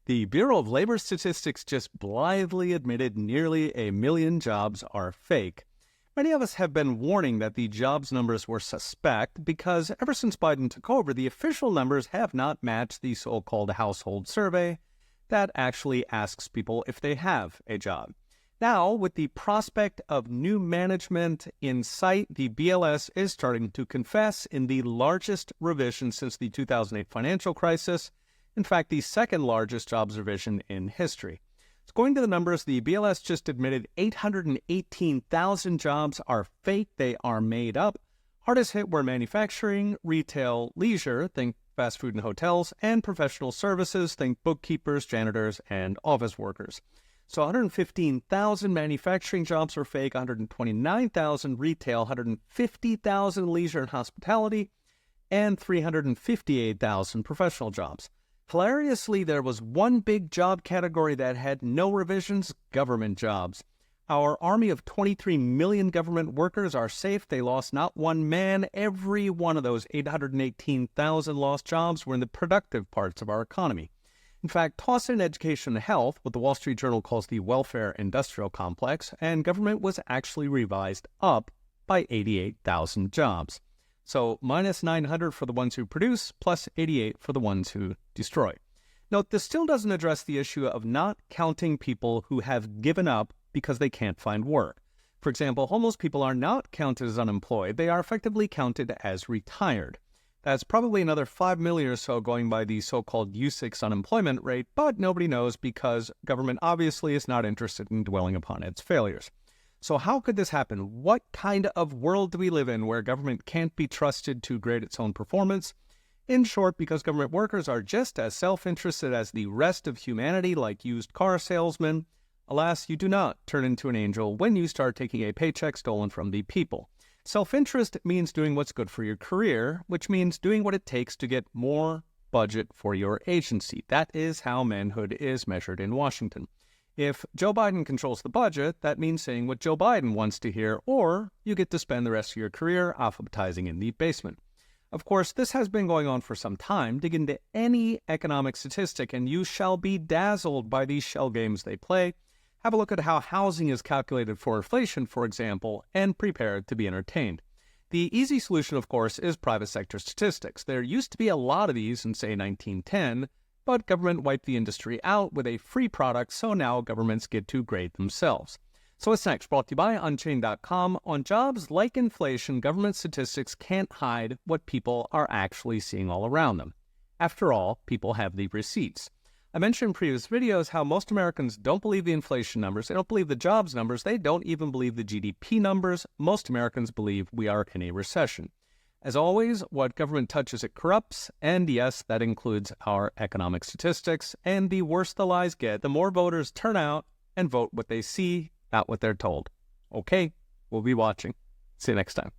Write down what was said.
The Bureau of Labor Statistics just blithely admitted nearly 1 million jobs are fake. Many of us have been warning that the jobs numbers were suspect because ever since Biden took over, the official numbers have not matched the so-called household survey that actually asks people if they have a job. Now, with the prospect of new management in sight, the BLS is starting to confess in the largest revision since the 2008 financial crisis. In fact, the second largest jobs revision in history. So going to the numbers, the BLS just admitted 818,000 jobs are fake. They are made up. Hardest hit were manufacturing, retail, leisure, think fast food and hotels, and professional services, think bookkeepers, janitors, and office workers. So 115,000 manufacturing jobs were fake, 129,000 retail, 150,000 leisure and hospitality, and 358,000 professional jobs. Hilariously, there was one big job category that had no revisions: government jobs. Our army of 23 million government workers are safe. They lost not one man. Every one of those 818,000 lost jobs were in the productive parts of our economy. In fact, toss in education and health, what the Wall Street Journal calls the welfare industrial complex, and government was actually revised up by 88,000 jobs. So minus 900 for the ones who produce, plus 88 for the ones who destroy. Note, this still doesn't address the issue of not counting people who have given up because they can't find work. For example, homeless people are not counted as unemployed. They are effectively counted as retired. That's probably another 5 million or so going by the so-called U6 unemployment rate, but nobody knows because government obviously is not interested in dwelling upon its failures. So how could this happen? What kind of world do we live in where government can't be trusted to grade its own performance? In short, because government workers are just as self-interested as the rest of humanity, like used car salesmen, alas, you do not turn into an angel when you start taking a paycheck stolen from the people. Self-interest means doing what's good for your career, which means doing what it takes to get more budget for your agency. That is how manhood is measured in Washington. If Joe Biden controls the budget, that means saying what Joe Biden wants to hear, or you get to spend the rest of your career alphabetizing in the basement. Of course, this has been going on for some time. Dig into any economic statistic and you shall be dazzled by these shell games they play. Have a look at how housing is calculated for inflation, for example, and prepare to be entertained. The easy solution, of course, is private sector statistics. There used to be a lot of these in, say, 1910, but government wiped the industry out with a free product, so now governments get to grade themselves. So what's next? Brought to you by Unchained.com. On jobs like inflation, government statistics can't hide what people are actually seeing all around them. After all, people have the receipts. I mentioned in previous videos how most Americans don't believe the inflation numbers, they don't believe the jobs numbers, they don't even believe the GDP numbers. Most Americans believe we are in a recession. As always, what government touches it corrupts, and yes, that includes our economic statistics. And the worse the lies get, the more voters turn out and vote what they see, not what they're told. Okay, we'll be watching. See you next time.